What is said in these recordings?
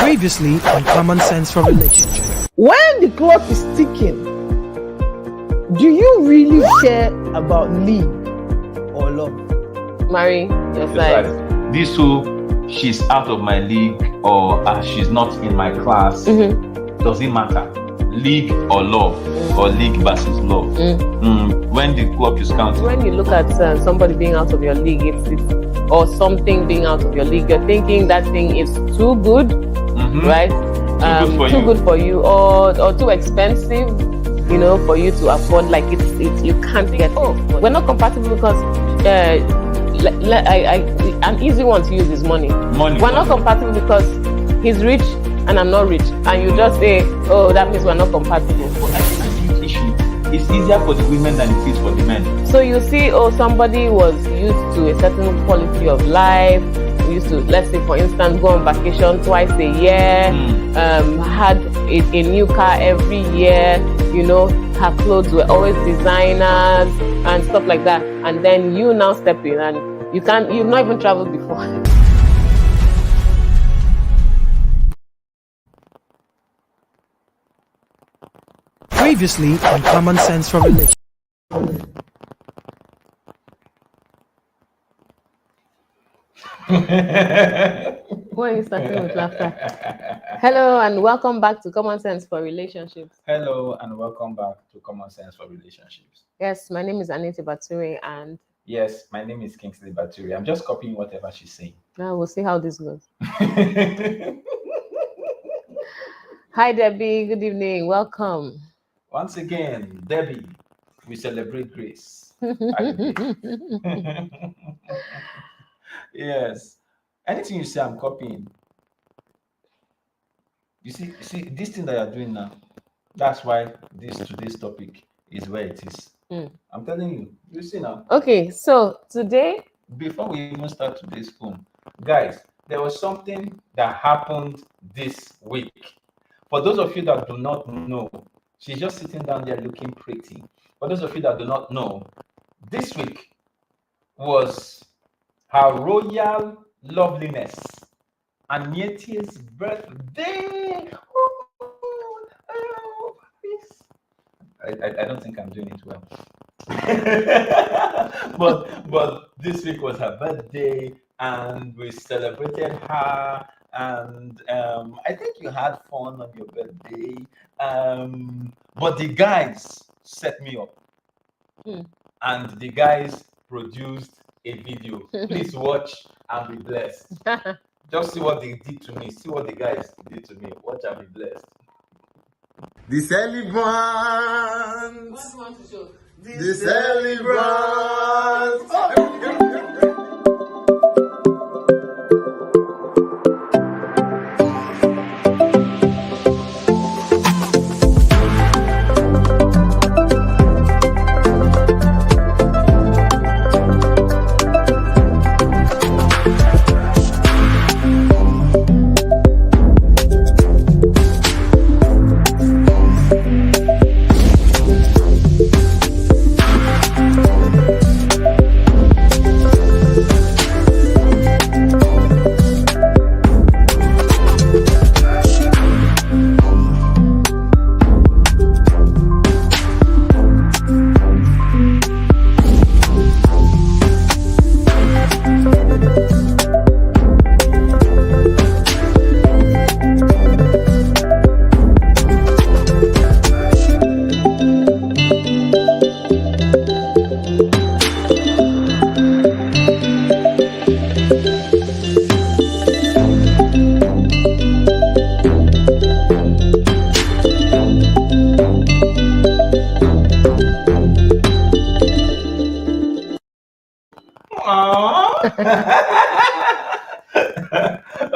Previously on Common Sense for Relationships. When the clock is ticking, do you really care about league or love? Marry your side. This who she's out of my league or she's not in my class, does it matter? League or love, or league versus love. When the clock is counting. When you look at somebody being out of your league, or something being out of your league, you're thinking that thing is too good, right? Too good for you, or too expensive, for you to afford. Like it's you can't get it. We're not compatible because an easy one to use is money. We're not compatible because he's rich and I'm not rich, and you just say, oh, that means we're not compatible. It's easier for the women than it is for the men. So you see, somebody was used to a certain quality of life. We used to, let's say, for instance, go on vacation twice a year, had a new car every year, her clothes were always designers and stuff like that. And then you now step in and you've not even traveled before. Previously on Common Sense for Relationships. Why are you starting with laughter? Hello and welcome back to Common Sense for Relationships. Hello and welcome back to Common Sense for Relationships. Yes, my name is Anietie Bature and... Yes, my name is Kingsley Bature. I'm just copying whatever she's saying. Now we'll see how this goes. Hi Debbie, good evening, welcome. Once again, Debbie, we celebrate grace. Yes. Anything you say, I'm copying. You see, this thing that you're doing now, that's why today's topic is where it is. I'm telling you, you see now. Okay, so today, before we even start today's film, guys, there was something that happened this week. For those of you that do not know, she's just sitting down there looking pretty. For those of you that do not know, this week was her royal loveliness, Anietie's birthday. I don't think I'm doing it well. but this week was her birthday and we celebrated her, and I think you had fun on your birthday. But the guys set me up, and the guys produced a video. Please watch and be blessed. Just see what they did to me. See what the guys did to me. Watch and be blessed. The celebrants. what do you want to show? The celebrants.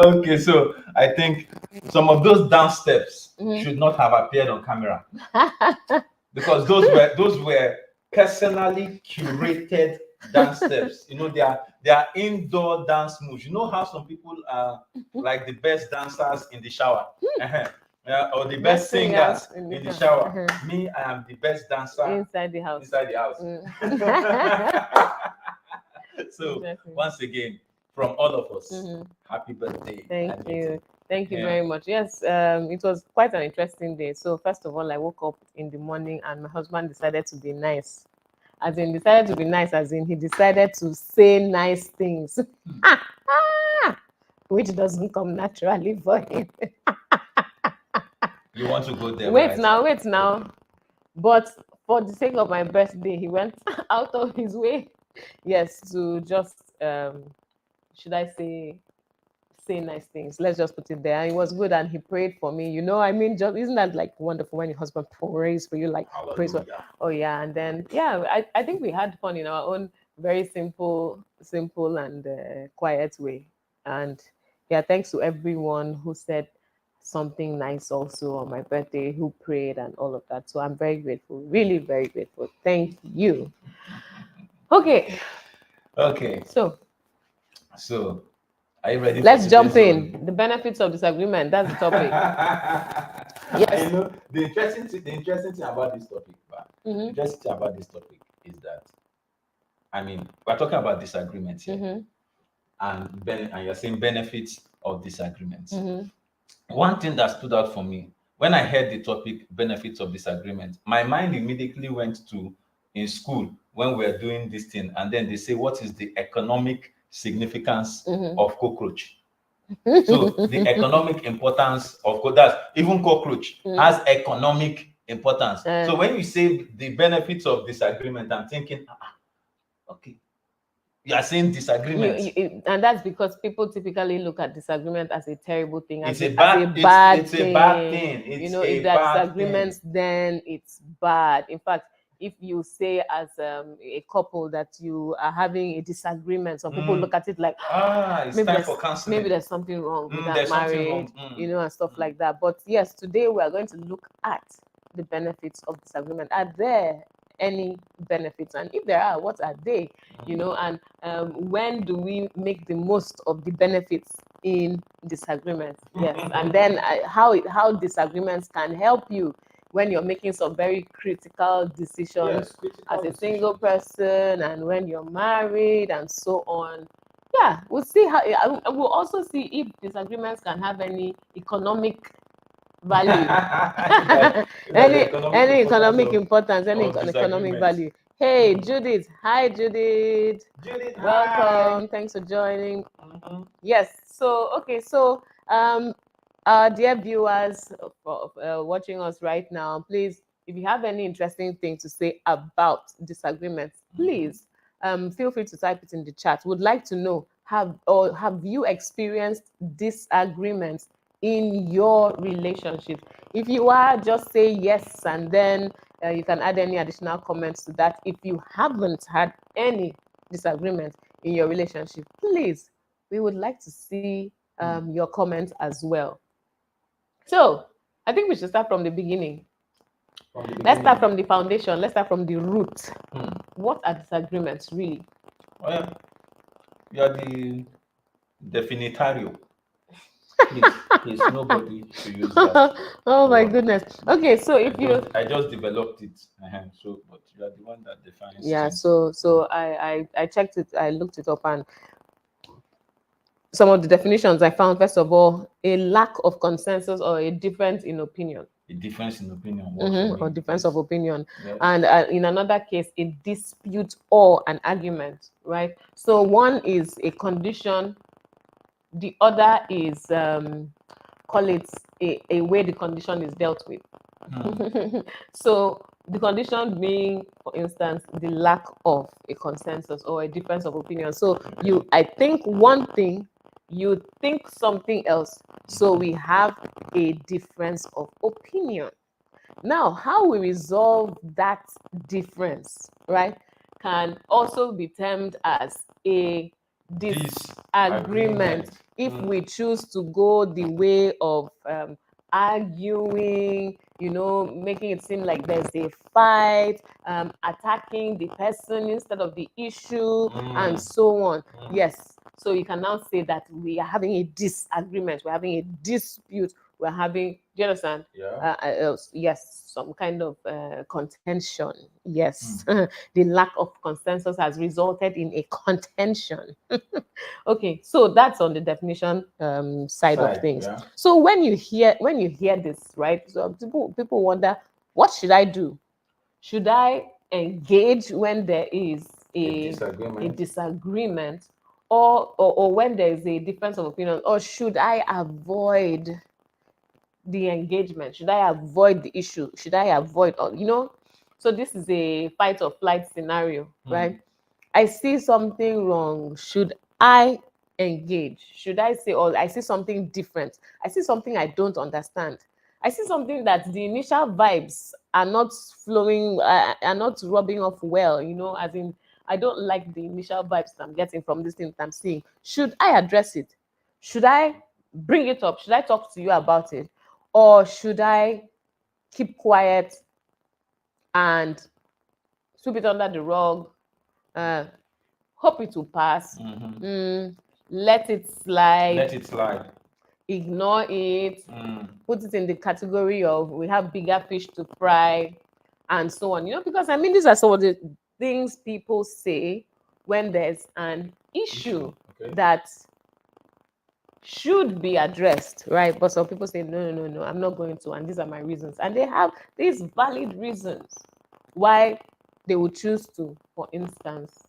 Okay, so I think some of those dance steps should not have appeared on camera because those were personally curated dance steps. They are indoor dance moves. You know how some people are like the best dancers in the shower, or the best singers in the shower. Me, I am the best dancer inside the house. So once again, from all of us, happy birthday. Thank you. Thank you Yeah. very much. Yes, it was quite an interesting day. So first of all, I woke up in the morning and my husband decided to be nice. As in decided to be nice, as in he decided to say nice things. Which doesn't come naturally for him. You want to go there? Wait right? now, wait now. But for the sake of my birthday, he went out of his way, yes, to just should I say nice things. Let's just put it there. And it was good, and he prayed for me. I mean, just isn't that like wonderful when your husband prays for you, like prays for? Hallelujah. Oh yeah, and then yeah, I think we had fun in our own very simple and quiet way. And yeah, thanks to everyone who said something nice also on my birthday, who prayed and all of that. So I'm very grateful, really very grateful. Thank you. Okay, Okay. so So, are you ready? let's for jump today's in. The benefits of disagreement. That's the topic. Yes. I know the interesting thing about this topic, the Mm-hmm. interesting thing about this topic is that, I mean, we're talking about disagreements here, Mm-hmm. and you're saying benefits of disagreements. Mm-hmm. One thing that stood out for me when I heard the topic benefits of disagreement, my mind immediately went to in school when we were doing this thing, and then they say, what is the economic significance Mm-hmm. of cockroach? So the economic importance of that's even cockroach has economic importance. So when you say the benefits of disagreement, I'm thinking, okay, you are saying disagreement. And that's because people typically look at disagreement as a terrible thing, It's as a a bad. bad It's thing. a bad thing. It's If a there are bad disagreements, thing. then it's bad. In fact, if you say as a couple that you are having a disagreement, some people look at it like, It's time for counseling. maybe there's something wrong with that There's something marriage, wrong. and stuff like that. But yes, today we are going to look at the benefits of disagreement. Are there any benefits? And if there are, what are they? And when do we make the most of the benefits in disagreements? Yes, and then how disagreements can help you when you're making some very critical decisions as a single person, and when you're married, and so on. Yeah, we'll see how. We'll also see if disagreements can have any economic value, any economic importance, any economic value. Hey, Judith. Hi, Judith. Judith, Welcome. Thanks for joining. Yes. So, okay. So, our dear viewers watching us right now, please, if you have any interesting thing to say about disagreements, please feel free to type it in the chat. Would like to know, have you experienced disagreements in your relationship? If you are, just say yes, and then you can add any additional comments to that. If you haven't had any disagreement in your relationship, please, we would like to see your comments as well. So I think we should start from the beginning. Let's start from the foundation. Let's start from the root. What are disagreements really? Well, you are the definitario. Please, nobody should use that. Oh my goodness. Okay, so if I just developed it. So, but you are the one that defines. Yeah. things. So I checked it. I looked it up, and some of the definitions I found. First of all, a lack of consensus or a difference in opinion. A difference in opinion. Or difference of opinion. Yes. And in another case, a dispute or an argument, right? So one is a condition, the other is call it a way the condition is dealt with. So the condition being, for instance, the lack of a consensus or a difference of opinion. So I think one thing, you think something else, so we have a difference of opinion. Now, how we resolve that difference, right, can also be termed as a disagreement if we choose to go the way of arguing, making it seem like there's a fight, attacking the person instead of the issue, and so on. Yes. So you can now say that we are having a disagreement, we're having a dispute we're having, do you understand? Yeah. Yes, some kind of contention. Yes, the lack of consensus has resulted in a contention. Okay, so that's on the definition side of things. Yeah. So when you hear this, right? So people wonder, what should I do? Should I engage when there is a disagreement, or when there is a difference of opinion, or should I avoid the engagement? Should I avoid the issue? Should I avoid, so this is a fight or flight scenario, right? I see something wrong. Should I engage? Should I say, or I see something different? I see something I don't understand. I see something that the initial vibes are not flowing, are not rubbing off well, as in, I don't like the initial vibes that I'm getting from this thing that I'm seeing. Should I address it? Should I bring it up? Should I talk to you about it? Or should I keep quiet and sweep it under the rug? Hope it will pass. Let it slide. Ignore it. Put it in the category of we have bigger fish to fry, and so on. Because these are some of the things people say when there's an issue that should be addressed, right? But some people say, no, I'm not going to, and these are my reasons. And they have these valid reasons why they would choose to, for instance,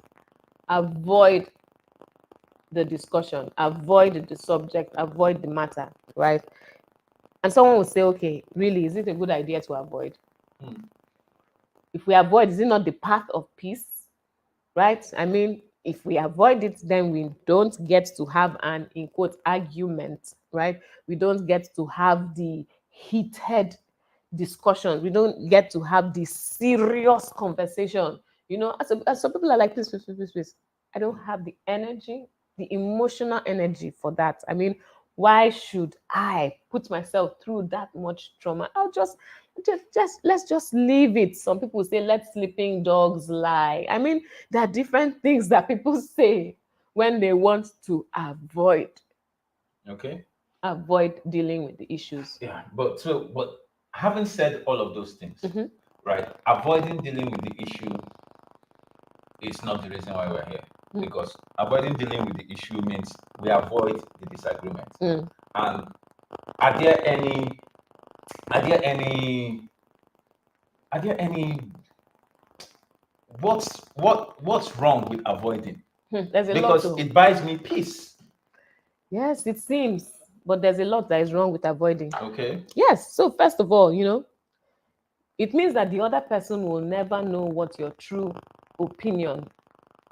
avoid the discussion, avoid the subject, avoid the matter, right? And someone will say, okay, really, is it a good idea to avoid? If we avoid, is it not the path of peace, right? If we avoid it, then we don't get to have an, in quote, argument, right? We don't get to have the heated discussions. We don't get to have the serious conversation. As some people are like, please. I don't have the energy, the emotional energy for that. Why should I put myself through that much trauma? I'll just let's just leave it. Some people say, let sleeping dogs lie. There are different things that people say when they want to avoid dealing with the issues. Yeah, but having said all of those things, right? Avoiding dealing with the issue is not the reason why we're here. Because avoiding dealing with the issue means we avoid the disagreement. And are there any what's wrong with avoiding? There's a because lot it buys me peace. Yes, it seems, but there's a lot that is wrong with avoiding. Okay. Yes. So first of all, it means that the other person will never know what your true opinion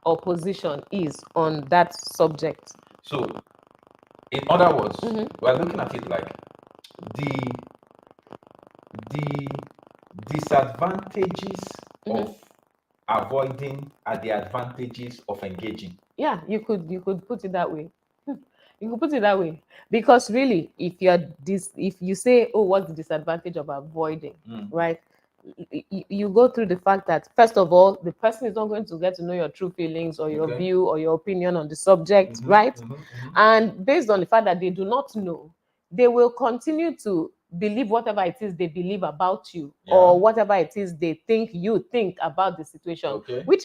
or position is on that subject. So, in other words, we're looking at it like the disadvantages of avoiding are the advantages of engaging. Yeah, you could put it that way. You could put it that way, because really, if you say, oh, what's the disadvantage of avoiding, right? You go through the fact that, first of all, the person is not going to get to know your true feelings or your view or your opinion on the subject, right? And based on the fact that they do not know, they will continue to believe whatever it is they believe about you, or whatever it is they think you think about the situation, which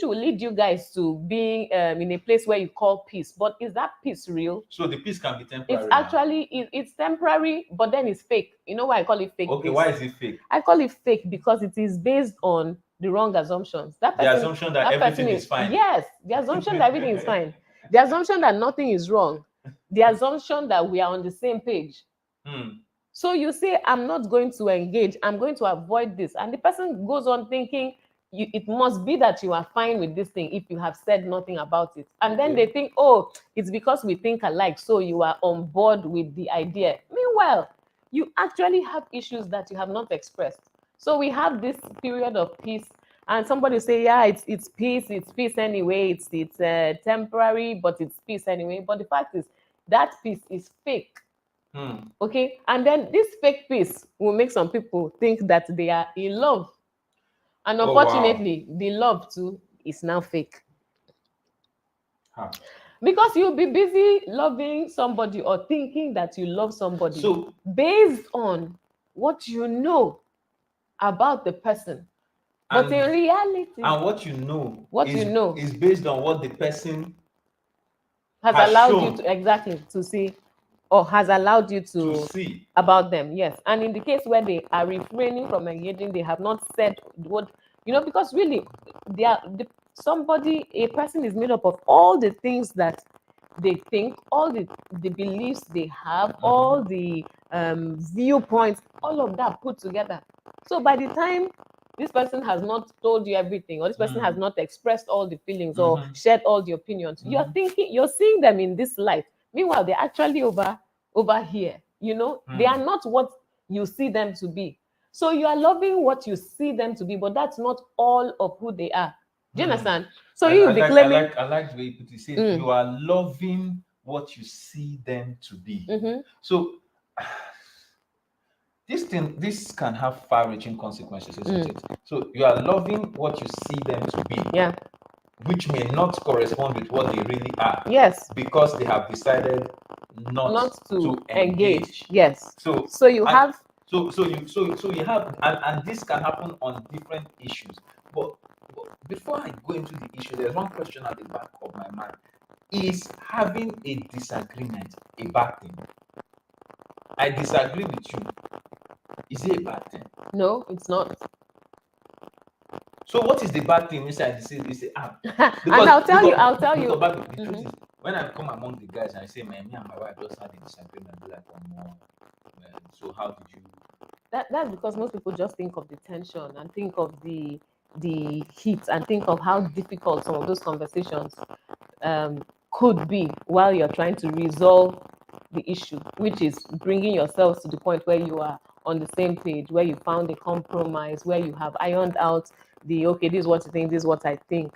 will lead you guys to being in a place where you call peace. But is that peace real? So the peace can be temporary. It's actually it's temporary, but then it's fake. You know why I call it fake? Okay, peace? Why is it fake? I call it fake because it is based on the wrong assumptions. The assumption that everything is fine. Yes, the assumption that everything is fine. The assumption that nothing is wrong. The assumption that we are on the same page. So you say, I'm not going to engage, I'm going to avoid this. And the person goes on thinking, it must be that you are fine with this thing if you have said nothing about it. And then they think, oh, it's because we think alike, so you are on board with the idea. Meanwhile, you actually have issues that you have not expressed. So we have this period of peace, and somebody say, yeah, it's peace anyway, it's temporary, but it's peace anyway. But the fact is, that peace is fake. Okay, and then this fake peace will make some people think that they are in love, and unfortunately, the love too is now fake. Because you'll be busy loving somebody or thinking that you love somebody So based on what you know about the person. But in and reality, what you know what is you know is based on what the person has has allowed you shown to exactly to see, or has allowed you to to see. about them. Yes. And in the case where they are refraining from engaging, they have not said what, because really they are a person is made up of all the things that they think, all the beliefs they have, all the viewpoints, all of that put together. So by the time this person has not told you everything, or this person has not expressed all the feelings or shared all the opinions, you're seeing them in this light. Meanwhile, they're actually over here. They are not what you see them to be. So you are loving what you see them to be, but that's not all of who they are. Do you understand? So you be claiming. I like the way you put it. You say you are loving what you see them to be. So this can have far-reaching consequences, isn't it? So you are loving what you see them to be. Yeah. Which may not correspond with what they really are. Yes. Because they have decided not to engage. Yes. So you have. So you have, and this can happen on different issues. But before I go into the issue, there's one question at the back of my mind. Is having a disagreement a bad thing? I disagree with you. Is it a bad thing? No, it's not. So what is the bad thing inside this? And I'll tell you. The truth is, when I come among the guys and I say, me and my wife just had a disagreement, be like, oh no, so how did you? That's because most people just think of the tension and think of the heat and think of how difficult some of those conversations could be while you're trying to resolve the issue, which is bringing yourselves to the point where you are on the same page, where you found a compromise, where you have ironed out okay, this is what you think, this is what I think,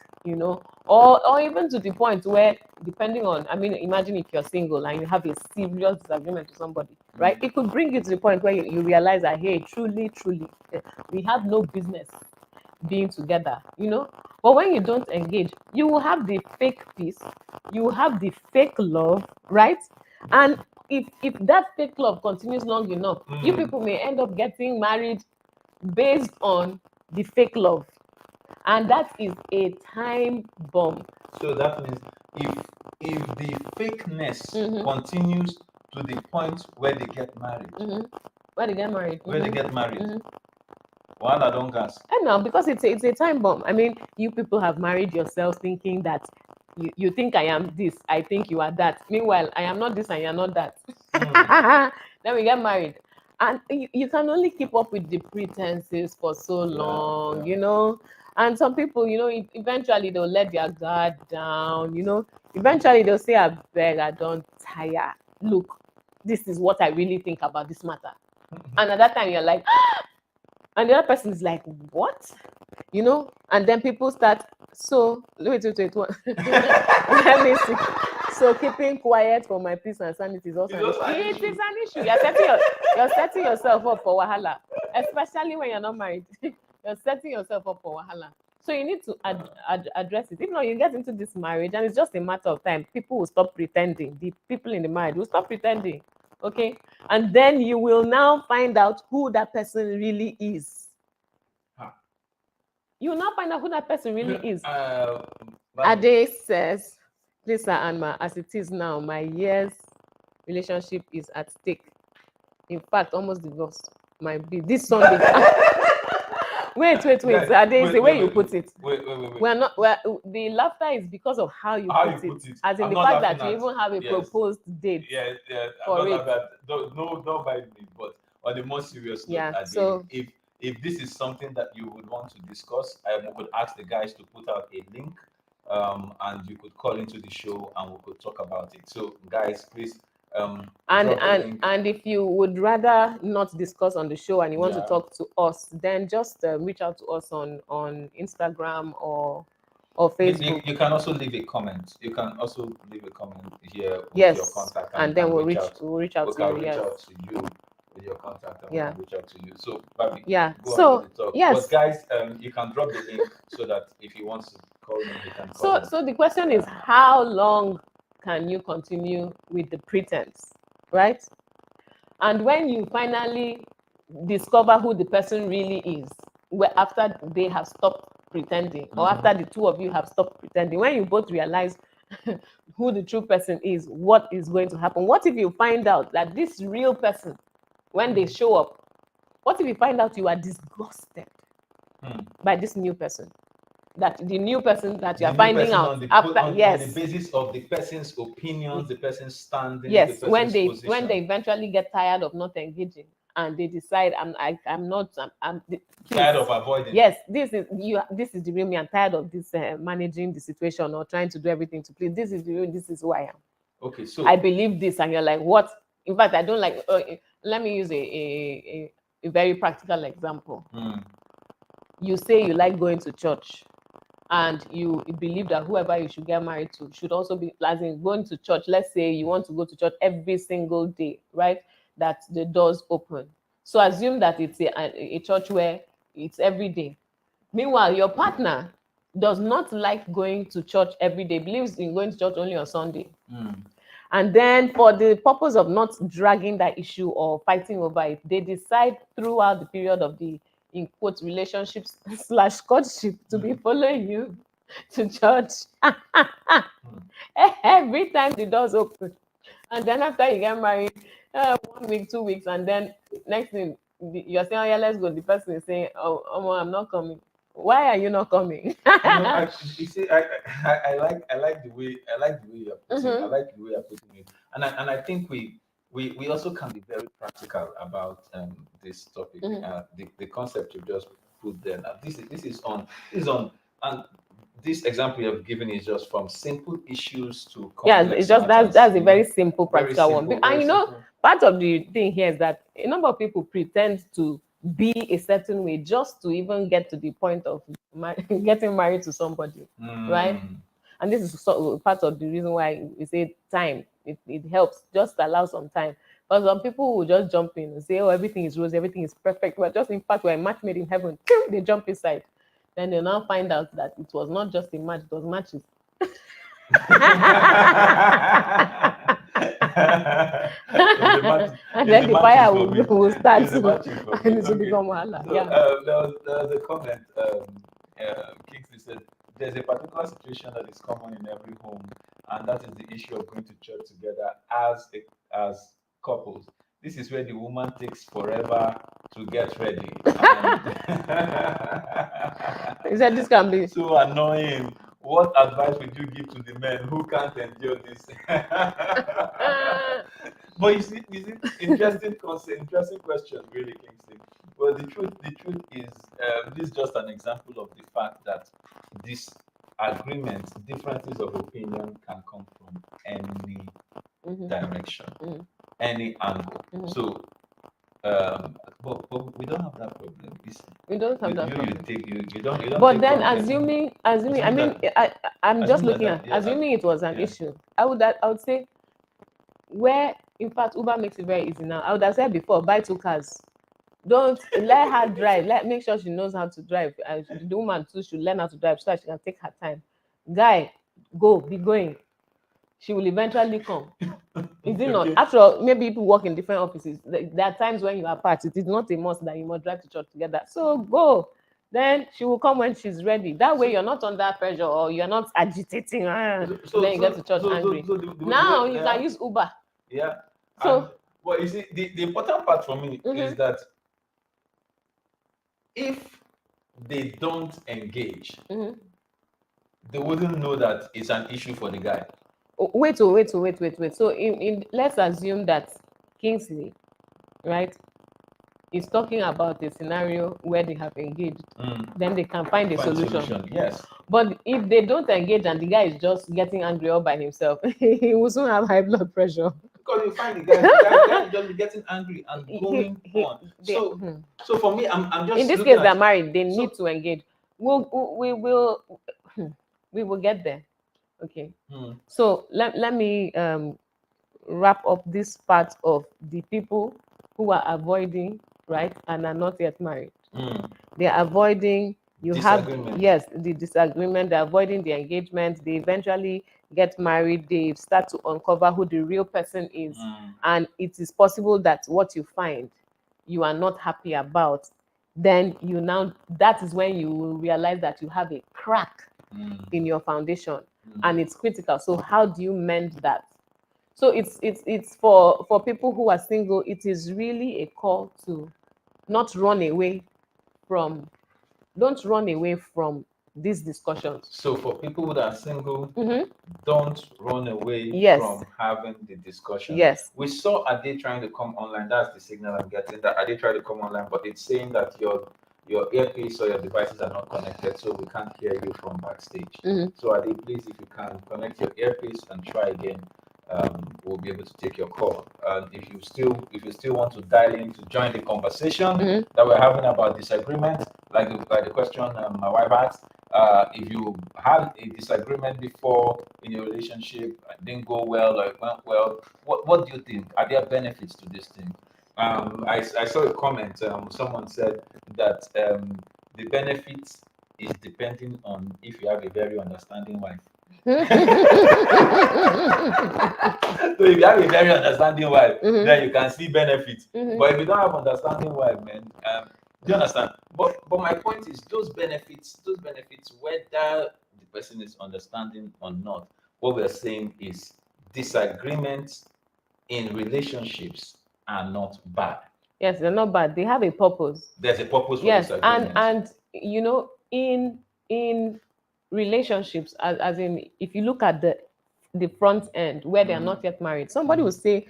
or even to the point where, depending on, imagine if you're single and you have a serious disagreement with somebody, right? It could bring you to the point where you realize that, hey, truly, we have no business being together, But when you don't engage, you will have the fake peace, you will have the fake love, right? And if that fake love continues long enough, you people may end up getting married based on the fake love, and that is a time bomb. So that means if the fakeness continues to the point where they get married, where they get married, well, I don't gas. And now, because it's a time bomb. You people have married yourselves thinking that you think I am this, I think you are that. Meanwhile, I am not this and you're not that. Then we get married. And you can only keep up with the pretenses for so long, And some people, eventually they'll let their guard down, Eventually they'll say, I beg, I don't tire. Look, this is what I really think about this matter. And at that time, you're like, and the other person is like, what? And then people start, so, wait. Let me see. So keeping quiet for my peace and sanity is also an issue. It is an issue. You're setting yourself up for wahala, especially when you're not married. You're setting yourself up for wahala. So you need to address it. If not, you get into this marriage and it's just a matter of time. People will stop pretending. The people in the marriage will stop pretending. Okay? And then you will now find out who that person really is. You will now find out who that person really is. Ade says, please, Sir Anma, as it is now, my year's relationship is at stake. In fact, almost divorced. Might be this Sunday. Wait. Ade is the way you put it. Wait. We're not. The laughter is because of how you put it. As in the fact that you even have a proposed date. Yeah. For it. Don't bite me. But on the more serious note, Ade, so if this is something that you would want to discuss, we could ask the guys to put out a link, and you could call into the show and we could talk about it. So, guys, please. And if you would rather not discuss on the show and you want to talk to us, then just reach out to us on Instagram or Facebook. You can also leave a comment. You can also leave a comment here with your contact, and then we'll reach out to you. Reach out to you with your contact and we'll reach out to you. So, Babi, so yes, but guys, you can drop the link so that if you want to call me, you can call me. So the question is, how long can you continue with the pretense, right? And when you finally discover who the person really is, where after they have stopped pretending, or after the two of you have stopped pretending, when you both realize who the true person is, what is going to happen? What if you find out that this real person, when they show up, what if you find out you are disgusted by this new person? That the new person that you are finding out after, on yes, the basis of the person's opinions, the person's standing, yes, the when person's position. when they eventually get tired of not engaging and they decide I'm tired of avoiding. Yes, this is the real me. I'm tired of this managing the situation or trying to do everything to please. This is the real. This is who I am. Okay, so I believe this, and you're like, what? In fact, I don't like. Let me use a very practical example. You say you like going to church, and you believe that whoever you should get married to should also be, as in going to church. Let's say you want to go to church every single day, right? That the doors open. So assume that it's a church where it's every day. Meanwhile, your partner does not like going to church every day, believes in going to church only on Sunday. And then for the purpose of not dragging that issue or fighting over it, they decide throughout the period of the, in quote, relationships / courtship to be following you to church every time the doors open. And then after you get married, 1 week, 2 weeks, and then next thing you're saying, oh yeah, let's go. The person is saying, oh, I'm not coming. Why are you not coming? You see, I like the way you're putting it. I like the way you're putting it, and I think we also can be very practical about this topic. The concept you just put there. Now, this is on, and this example you have given is just from simple issues to complex it's just matters, that's a very simple practical simple, one. And simple. Part of the thing here is that a number of people pretend to be a certain way just to even get to the point of getting married to somebody, right? And this is part of the reason why we say time. It helps, just allow some time. But some people will just jump in and say, oh, everything is rose, everything is perfect. But just in fact, we're a match made in heaven. They jump inside. Then they now find out that it was not just a match, it was matches. And then the fire will start and it will become wahala. So, Yeah. there was a comment. Kingsley said, there's a particular situation that is common in every home, and that is the issue of going to church together as couples. This is where the woman takes forever to get ready. He said this can be so annoying. What advice would you give to the men who can't endure this? But you see, interesting concept, interesting question, really, Kingsley. Well, the truth is, this is just an example of the fact that disagreements, differences of opinion, can come from any direction, any angle. So, but we don't have that problem. We don't have that problem. You don't. But then, assuming, I mean, I'm just looking at assuming it was an issue. I would say, where in fact Uber makes it very easy now. I would have said before, buy 2 cars. Don't let her drive. Make sure she knows how to drive. The woman too should learn how to drive so that she can take her time. Guy, be going. She will eventually come. Is it not? After all, maybe people work in different offices. There are times when you are apart. It is not a must that you must drive to church together. So go. Then she will come when she's ready. That way you're not under pressure or you're not agitating. Then you get to church angry. Now you can use Uber. Yeah. So, well, you see, the important part for me is that if they don't engage, they wouldn't know that it's an issue for the guy. Wait. So let's assume that Kingsley, right, is talking about a scenario where they have engaged. Then they can find a solution. Yes. But if they don't engage and the guy is just getting angry all by himself, he will soon have high blood pressure. Because you find the guy just be getting angry and going on. So for me, I'm just in this case they're married. They need to engage. We will get there. Okay. So let me wrap up this part of the people who are avoiding, right, and are not yet married. They are avoiding You have, Disagreement. yes, the disagreement, they're avoiding the engagement, they eventually get married, they start to uncover who the real person is. And it is possible that what you find you are not happy about, then that is when you will realize that you have a crack in your foundation, and it's critical. So how do you mend that? So it's for people who are single, it is really a call to not run away from don't run away from these discussions. So for people that are single, Mhm. don't run away Yes. from having the discussion. Yes. We saw Ade trying to come online. That's the signal I'm getting, that Ade tried to come online, but it's saying that your earpiece or your devices are not connected, so we can't hear you from backstage. Mhm. So Ade, please, if you can connect your earpiece and try again, we'll be able to take your call. And if you still want to dial in to join the conversation that we're having about disagreement, like the question my wife asked, if you had a disagreement before in your relationship and didn't go well or it went well, what do you think? Are there benefits to this thing? I saw a comment. Someone said that the benefits is depending on if you have a very understanding wife. So if you have a very understanding wife, then you can see benefits. But if you don't have understanding wife, man, do you understand? But my point is those benefits, whether the person is understanding or not, what we're saying is disagreements in relationships are not bad. Yes, they're not bad. They have a purpose. There's a purpose for Yes, disagreements. and in relationships, as in, if you look at the front end where they are not yet married, somebody will say,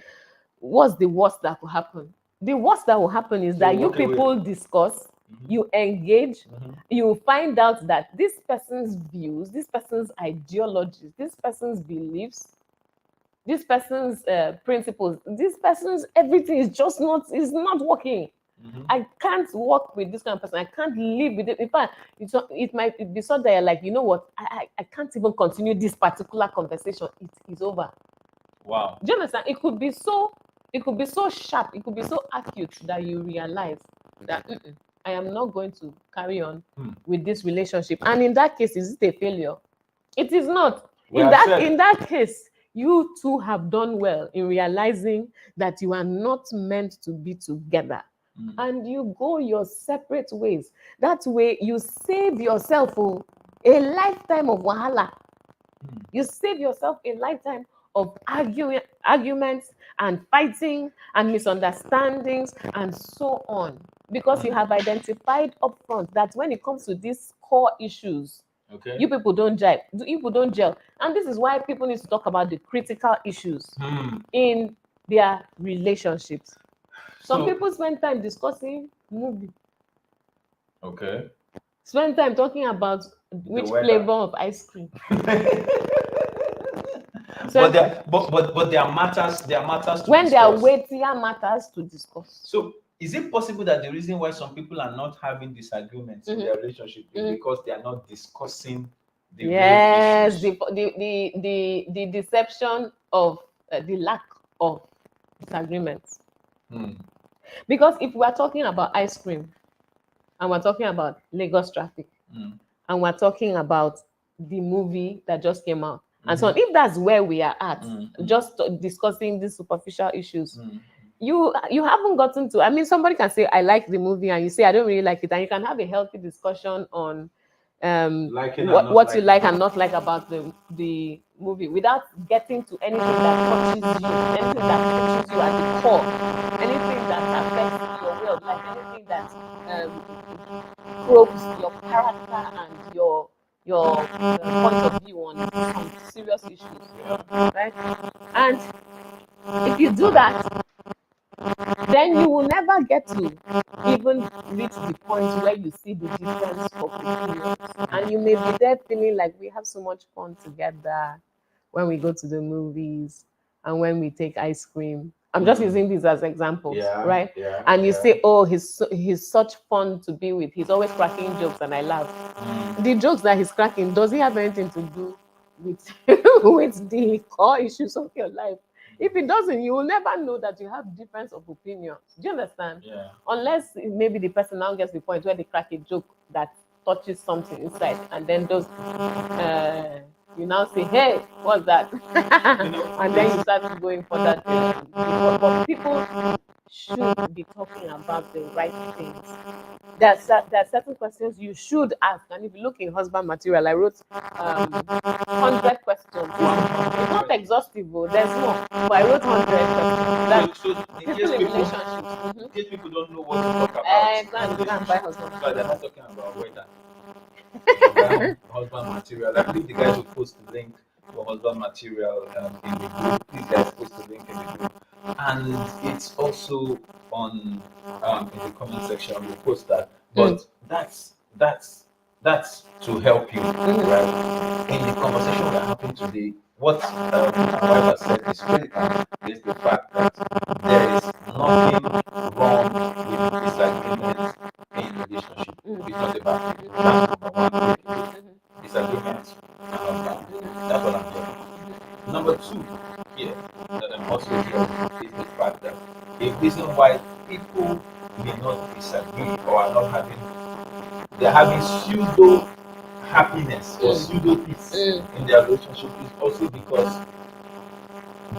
what's the worst that could happen? The worst that will happen is that you people discuss, you engage, you find out that this person's views, this person's ideologies, this person's beliefs, this person's principles, this person's everything is just not working. I can't work with this kind of person. I can't live with it. In fact, it might be so that you're like, you know what? I can't even continue this particular conversation. It is over. Wow. Do you understand? It could be so sharp. It could be so acute that you realize that I am not going to carry on with this relationship. And in that case, is it a failure? It is not. In that case, you two have done well in realizing that you are not meant to be together. And you go your separate ways. That way, you save yourself a lifetime of wahala. You save yourself a lifetime of arguments and fighting and misunderstandings and so on. Because you have identified upfront that when it comes to these core issues, you people don't jive. You people don't gel. And this is why people need to talk about the critical issues in their relationships. Some people spend time discussing movie. Okay. Spend time talking about which flavor of ice cream. But there are matters to when discuss. there are weightier matters to discuss. So is it possible that the reason why some people are not having disagreements in their relationship is because they are not discussing the real issues? the deception of the lack of disagreements. Because if we're talking about ice cream and we're talking about Lagos traffic and we're talking about the movie that just came out and so on, if that's where we are at, just discussing these superficial issues, you haven't gotten to, I mean, somebody can say, I like the movie, and you say, I don't really like it, and you can have a healthy discussion on what you like and not like about the movie without getting to anything that touches you, anything that touches you at the core, anything that affects your way of life, anything that probes your character and your point of view on some serious issues, right? And if you do that, then you will never get to even reach the point where you see the difference of opinions. And you may be there feeling like we have so much fun together when we go to the movies and when we take ice cream. I'm just using these as examples, right? And you say, oh, he's such fun to be with. He's always cracking jokes and I laugh. The jokes that he's cracking, does he have anything to do with, with the core issues of your life? If it doesn't, you will never know that you have difference of opinions. Do you understand? Yeah. Unless maybe the person now gets the point where they crack a joke that touches something inside, and then those you now say, hey, what's that? And then you start going for that but people should be talking about the right things. There are certain questions you should ask, and if you look in husband material, I wrote 100 questions. It's not exhaustive, there's more, but I wrote 100 questions. That's So in case people in people, relationships. in case people don't know what to talk about, Go and buy husband. so they're not talking about weather. Husband material. I believe the guys will post the link for husband material in the group. These guys post the link in the group, and it's also on in the comment section. We'll post that. But that's to help you, right? In the conversation we're having today, what my wife has said is critical is the fact that there is nothing wrong with disagreements in relationship. It's not about it. That's number one. Disagreements are not bad. That's what I'm hearing. Number two here that I'm also hearing is the fact that a reason why people may not disagree or are not having they're having pseudo happiness or pseudo peace in their relationship is also because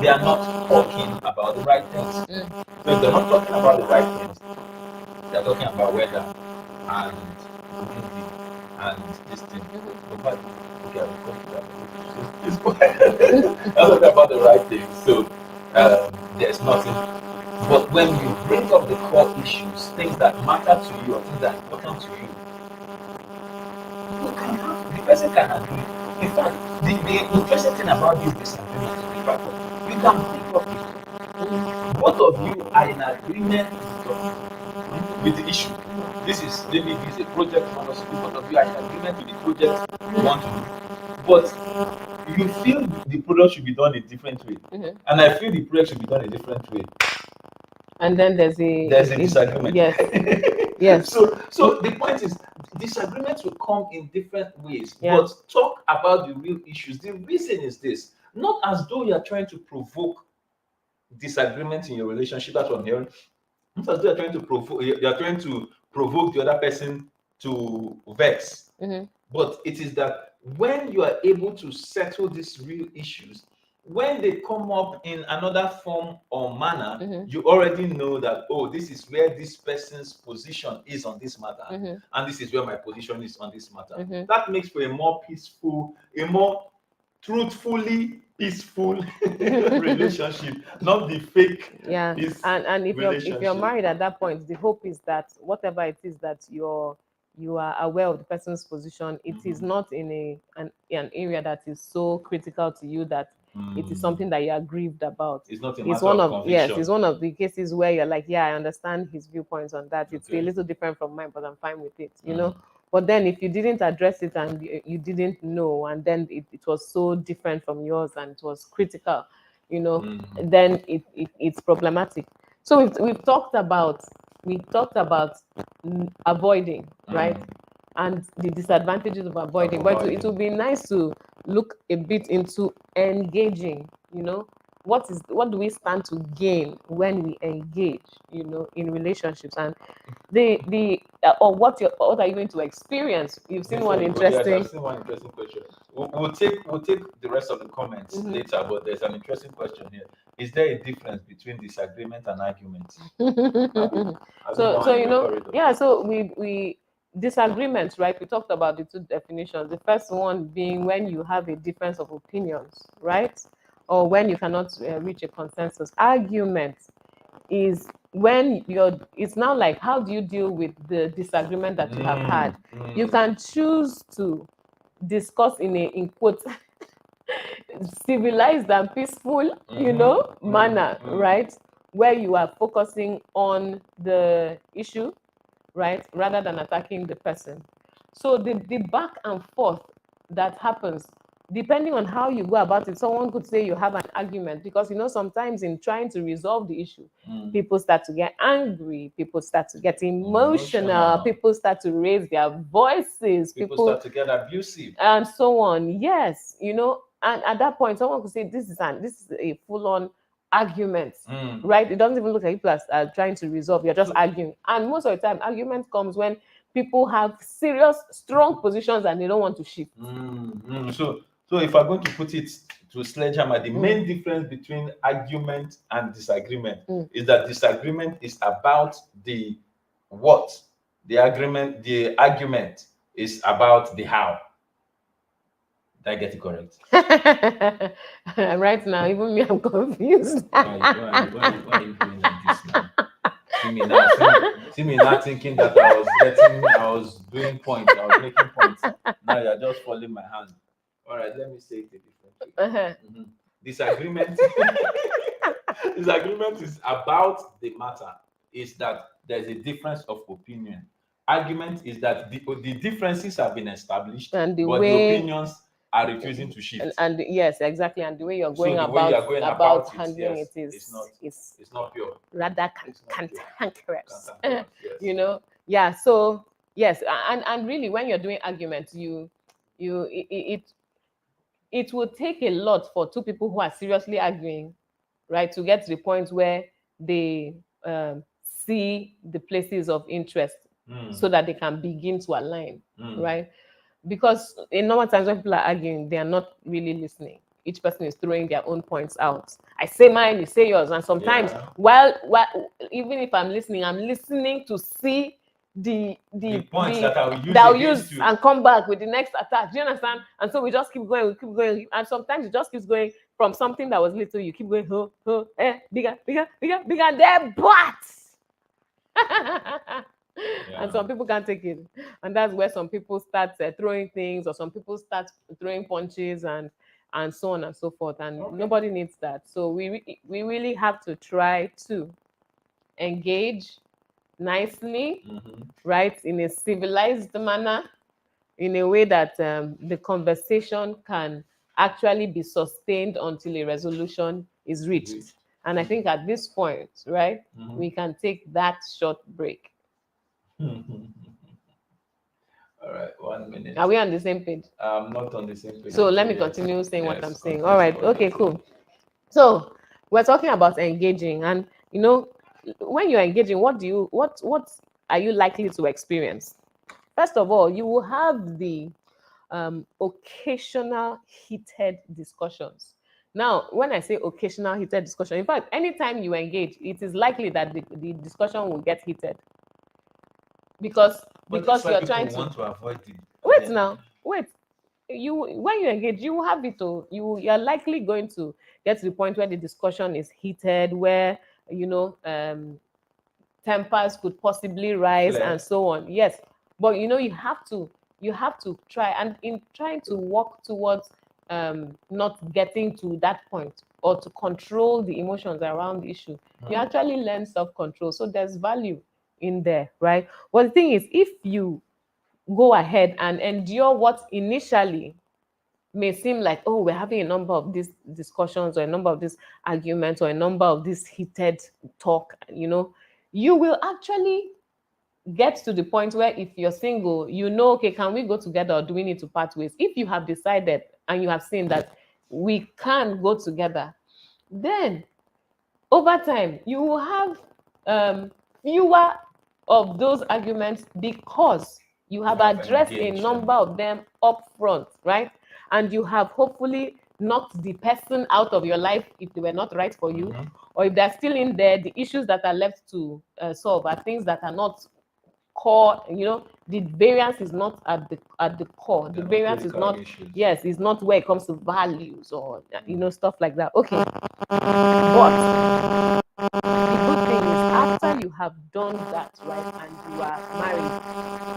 they are not talking about the right things. So if they're not talking about the right things, they're talking about weather and windy and this thing. But okay, I will come to that. I'm talking about the right things. So there's nothing. But when you bring up the core issues, things that matter to you or things that are important to you, the person can agree. In fact, the interesting thing about this disagreement is the fact that you can bring up it. Both of you are in agreement with the issue. This is maybe this is a project you want to do. Both of you are in agreement with the project you want to do. But you feel the product should be done a different way. And I feel the project should be done a different way. And then there's a disagreement. Yes. Yes. So the point is disagreements will come in different ways. But talk about the real issues. The reason is this, not as though you are trying to provoke disagreement in your relationship. That's what I'm hearing. Not as though you're trying to provoke the other person to vex. But it is that when you are able to settle these real issues, when they come up in another form or manner, you already know that, oh, this is where this person's position is on this matter, and this is where my position is on this matter. That makes for a more peaceful, a more truthfully peaceful relationship, not the fake. And if you're married at that point, the hope is that whatever it is that you are aware of the person's position, it is not in an area that is so critical to you that it is something that you are grieved about. It's not a matter of conviction. It's one of the cases where you're like, yeah, I understand his viewpoints on that. It's a little different from mine, but I'm fine with it, you know. But then if you didn't address it and you didn't know, and then it was so different from yours and it was critical, you know, then it's problematic. So we've talked about avoiding, right? And the disadvantages of avoiding. But it would be nice to look a bit into engaging, you know. What do we stand to gain when we engage, you know, in relationships? And what are you going to experience? You've seen one interesting. I've seen one interesting question. We'll take the rest of the comments later, but there's an interesting question here. Is there a difference between disagreement and argument? So you know, so we disagreements, right? We talked about the two definitions. The first one being when you have a difference of opinions, right? Or when you cannot reach a consensus. Argument is when it's now like, how do you deal with the disagreement that you have had? You can choose to discuss in quotes civilized and peaceful, you know, manner, right? Where you are focusing on the issue, right, rather than attacking the person. So the back and forth that happens, depending on how you go about it, someone could say you have an argument because, you know, sometimes in trying to resolve the issue, people start to get angry, people start to get emotional, people start to raise their voices, people start to get abusive, and so on. Yes, you know, and at that point, someone could say this is a full-on argument, right? It doesn't even look like people are trying to resolve. You're just arguing, and most of the time, argument comes when people have serious, strong positions and they don't want to shift. So if I'm going to put it to sledgehammer, the main difference between argument and disagreement is that disagreement is about the what, the argument is about the how. Did I get it correct? Right now, even me, I'm confused. Why are you doing like this now? See me now thinking that I was doing points, I was making points. Now you're just folding my hand. All right, let me say it a different way. Disagreement. Disagreement is about the matter. Is that there's a difference of opinion. Argument is that the differences have been established, And the but way, the opinions are refusing to shift. And yes, exactly. And the way you're going about handling it is it's not pure. Rather cantankerous. Yes. You know, yeah. So yes, and really, when you're doing arguments, it will take a lot for two people who are seriously arguing, right, to get to the point where they see the places of interest, so that they can begin to align, right? Because in normal times when people are arguing, they are not really listening. Each person is throwing their own points out. I say mine, you say yours, and sometimes while even if I'm listening to see the points that I'll use and come back with the next attack. Do you understand? And so we just keep going, and sometimes it just keeps going from something that was little. You keep going, bigger, there, but. And some people can't take it, and that's where some people start throwing things, or some people start throwing punches, and so on and so forth. And nobody needs that. So we really have to try to engage nicely, right, in a civilized manner, in a way that the conversation can actually be sustained until a resolution is reached. And I think at this point, right, we can take that short break. All right, 1 minute. Are we on the same page? I'm not on the same page. So let me continue saying what I'm saying. All right, okay, cool. So we're talking about engaging, and you know, when you're engaging, what are you likely to experience? First of all, you will have the occasional heated discussions. Now, when I say occasional heated discussion, in fact, anytime you engage, it is likely that the discussion will get heated. Because you're trying to want to avoid it. Wait. When you engage, you will have it. You're likely going to get to the point where the discussion is heated, where tempers could possibly rise and so on. Yes, but you have to try, and in trying to work towards not getting to that point, or to control the emotions around the issue, you actually learn self-control. So there's value in there, right? Well, the thing is, if you go ahead and endure what initially may seem like, oh, we're having a number of these discussions, or a number of these arguments, or a number of this heated talk, you will actually get to the point where, if you're single, okay, can we go together, or do we need to part ways? If you have decided and you have seen that we can go together, then over time you will have fewer of those arguments, because you have addressed a number of them up front, right? And you have hopefully knocked the person out of your life if they were not right for you, or if they're still in there, the issues that are left to solve are things that are not core. The variance is not at the core. The variance is not issues. Is not where it comes to values, or stuff like that. Okay, but the good thing is, after you have done that, right, and you are married,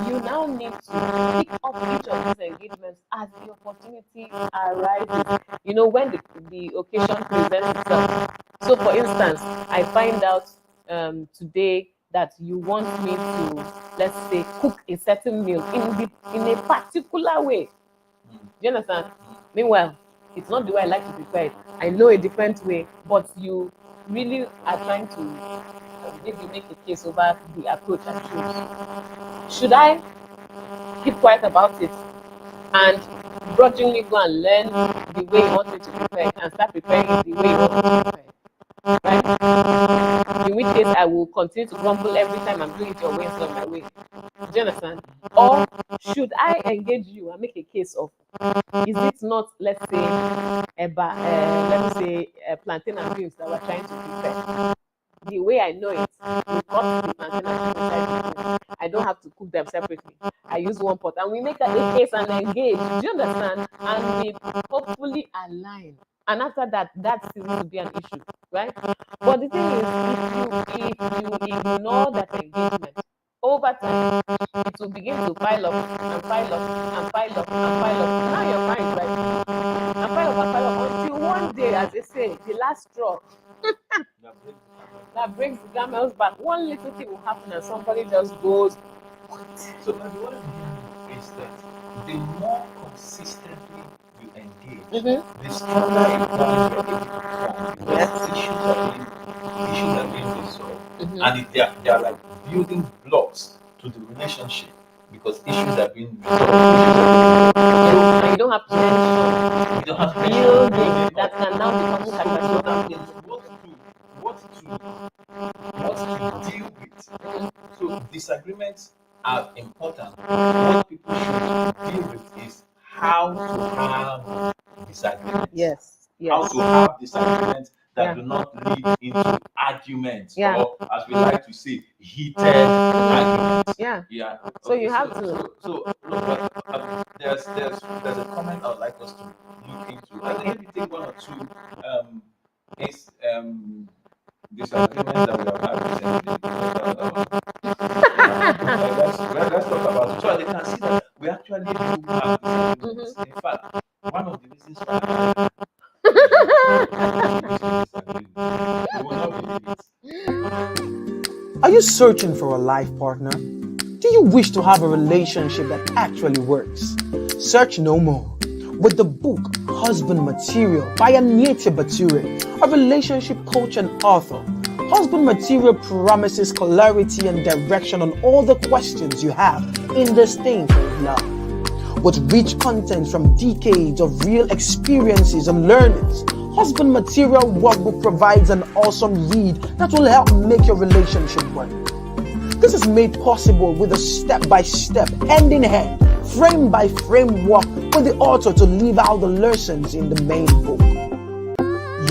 you now need to pick up each of these engagements as the opportunity arises, when the occasion presents itself. So for instance, I find out today that you want me to, let's say, cook a certain meal in a particular way. Do you understand? Meanwhile, it's not the way I like to prepare it. I know a different way, but you really are trying to maybe make a case over the approach I choose. Should I keep quiet about it and grudgingly go and learn the way you want me to prepare, and start preparing it the way you want me to prepare? Right? You which case I will continue to grumble every time I'm doing it your way instead of my way. Do you understand? Or should I engage you and make a case of, is it not, let's say, let me say, plantain and beans that we're trying to prepare? The way I know it, we cut the plantain and beans inside the beans. I don't have to cook them separately. I use one pot and we make a case and engage. Do you understand? And we hopefully align. And after that, that seems to be an issue, right? But the thing is, if you ignore that engagement, over time, it will begin to pile up and pile up and pile up and pile up. Now you're married, right? And pile up until one day, as they say, the last straw that breaks the camel's back. One little thing will happen and somebody just goes. So, but what I'm hearing is that the more consistently you engage, the stronger a bond you're able to form because issues are being resolved, and they are like building blocks to the relationship because issues are being resolved. And you don't have tension. You don't have Building that can now become so catastrophic. that means what to deal with. So disagreements are important. What people should deal with is how to have disagreements. Yes. How to have disagreements that do not lead into arguments or, as we like to say, heated arguments. Yeah. So you have to. So look, there's a comment I would like us to look into. And maybe take one or two is disagreements that we have had recently. Let's talk about it so they can see that we actually do have disagreements. In fact, one of the reasons why you will not believe it. Are you searching for a life partner? Do you wish to have a relationship that actually works? Search no more. With the book Husband Material by Anietie Bature, a relationship coach and author, Husband Material promises clarity and direction on all the questions you have in this thing called love. With rich content from decades of real experiences and learnings, Husband Material Workbook provides an awesome read that will help make your relationship work. This is made possible with a step-by-step, hand-in-hand, frame-by-frame walk with the author to leave out the lessons in the main book.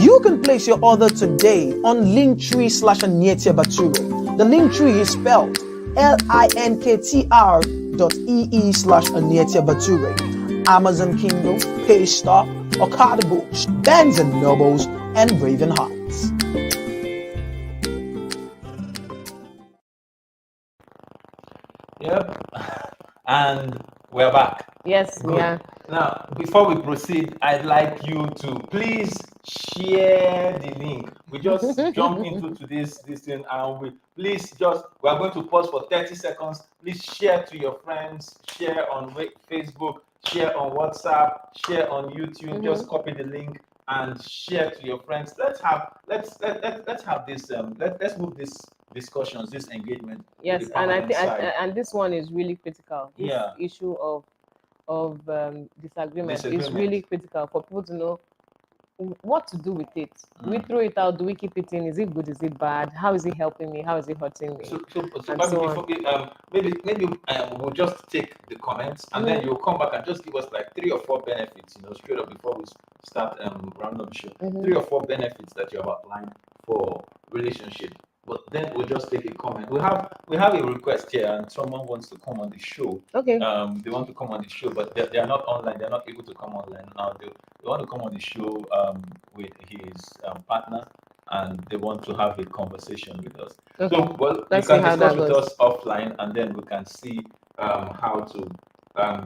You can place your order today on Linktree/Anietie Bature. The Linktree is spelled linktr.ee/Anietie Bature. Amazon Kindle, Paystar, Okada Books, Barnes & Nobles, and Raven Heights. Yep. And we're back. Yes, Good. we are. Now, before we proceed, I'd like you to please share the link. We just jump into this thing, and we are going to pause for 30 seconds. Please share to your friends, share on Facebook, share on WhatsApp, share on YouTube. Just copy the link and share to your friends. Let's have this. Let's move this discussions, this engagement. Yes, and I think and this one is really critical. This issue of disagreement is really critical for people to know what to do with it. Do we throw it out? Do we keep it in? Is it good? Is it bad? How is it helping me? How is it hurting me? Maybe we'll just take the comments and then you'll come back and just give us like 3 or 4 benefits, straight up before we start rounding up the show. 3 or 4 benefits that you have outlined for relationship. But then we'll just take a comment. We have a request here, and someone wants to come on the show. Okay. They want to come on the show, but they are not online. They're not able to come online now. They want to come on the show with his partner, and they want to have a conversation with us. Okay. So, well, you can discuss with us offline, and then we can see how to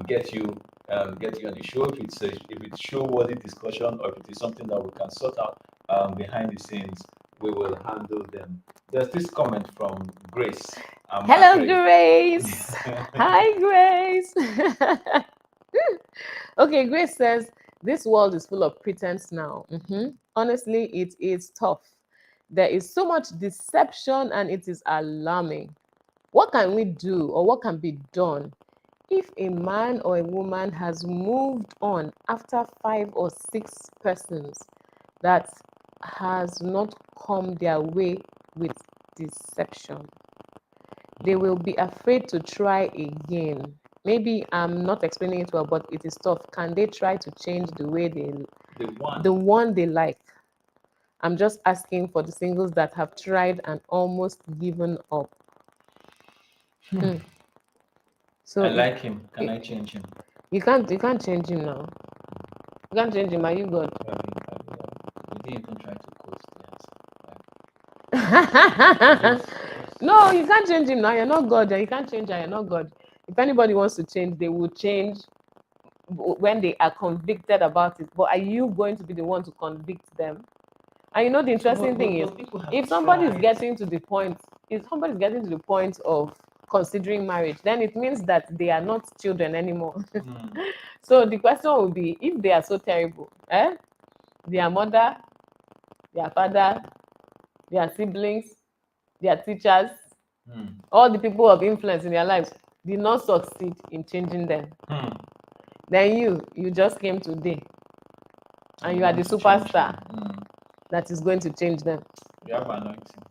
get you on the show. If it's show-worthy discussion, or if it is something that we can sort out behind the scenes, we will handle them. There's this comment from Grace. Hello, Grace. Hi, Grace. Okay, Grace says, this world is full of pretense now. Honestly, it is tough. There is so much deception and it is alarming. What can we do, or what can be done if a man or a woman has moved on after 5 or 6 persons that has not come their way with deception. They will be afraid to try again. Maybe I'm not explaining it well, but it is tough. Can they try to change the way the one they like? I'm just asking for the singles that have tried and almost given up. So I like him. Can I change him? you can't change him now. You can't change him. Are you God? You didn't even try to quote the answer. No, you can't change him now. You're not God. You can't change her. You're not God. If anybody wants to change, they will change when they are convicted about it. But are you going to be the one to convict them? And you know the interesting thing is, if somebody is getting to the point, of considering marriage, then it means that they are not children anymore. So the question will be, if they are so terrible, their mother, their father, their siblings, their teachers, all the people of influence in their lives did not succeed in changing them. Then you just came today and you are the superstar that is going to change them. You have anointing.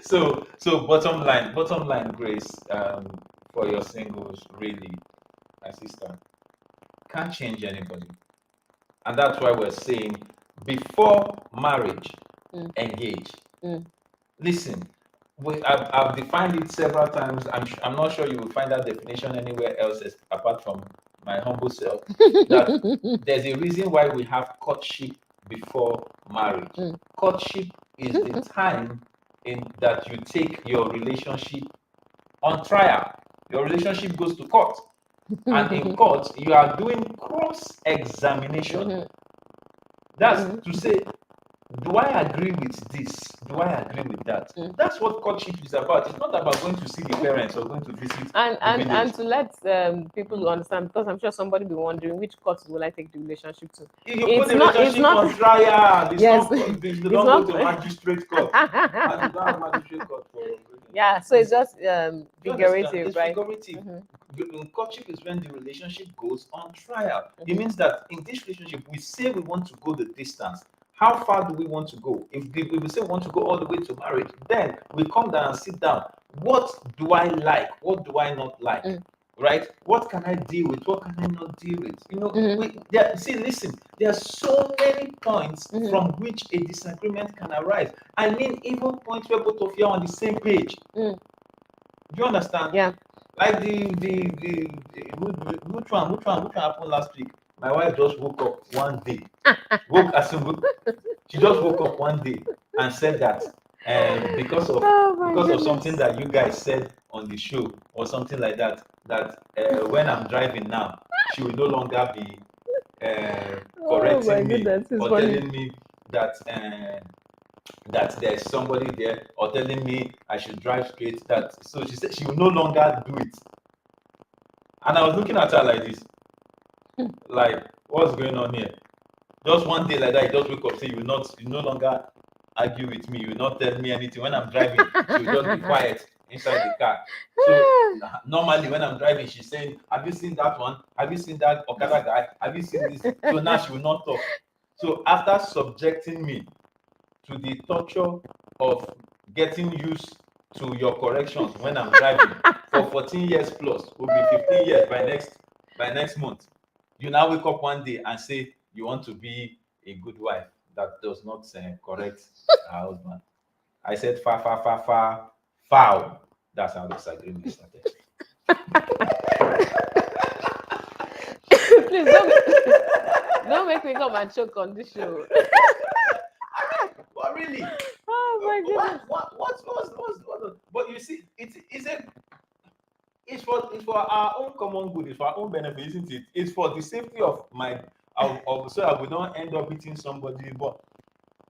So bottom line, Grace, for your singles, really, my sister, can't change anybody. And that's why we're saying, before marriage, engage. Listen, I've defined it several times. I'm not sure you will find that definition anywhere else apart from my humble self. That there's a reason why we have courtship before marriage. Courtship is the time in that you take your relationship on trial. Your relationship goes to court. And in court, you are doing cross-examination. That's to say, do I agree with this? Do I agree with that? That's what courtship is about. It's not about going to see the parents or going to visit and to let people understand, because I'm sure somebody will be wondering, which court will I take the relationship to? You put the relationship on trial. Yes. It's not go to magistrate court. And you don't have magistrate court for. Yeah, so it's just figurative, it's right? figurative. Courtship is when the relationship goes on trial. It means that in this relationship, we say we want to go the distance. How far do we want to go? If we say we want to go all the way to marriage, then we come down and sit down. What do I like? What do I not like? Right? What can I deal with? What can I not deal with? You know, listen, there are so many points from which a disagreement can arise. I mean, even points where both of you are on the same page. Do you understand? Yeah. Like which one happened last week? My wife just woke up one day. She just woke up one day and said that because of something that you guys said on the show or something like that, when I'm driving now, she will no longer be correcting me or telling me that that there's somebody there or telling me I should drive straight. So she said she will no longer do it. And I was looking at her like this. Like, what's going on here? Just one day like that, you just wake up, say you no longer argue with me, you will not tell me anything. When I'm driving, she will just be quiet inside the car. So normally when I'm driving, she's saying, have you seen that one? Have you seen that Okada guy? Have you seen this? So now she will not talk. So after subjecting me to the torture of getting used to your corrections when I'm driving for 14 years plus, will be 15 years by next month. You now wake up one day and say you want to be a good wife that does not correct her husband. I said, foul. That's how the disagreement started. Please don't make me come and choke on this show. But really? Oh my goodness. What? But you see, it's for our own common good, it's for our own benefit, isn't it? It's for the safety of so I will not end up hitting somebody.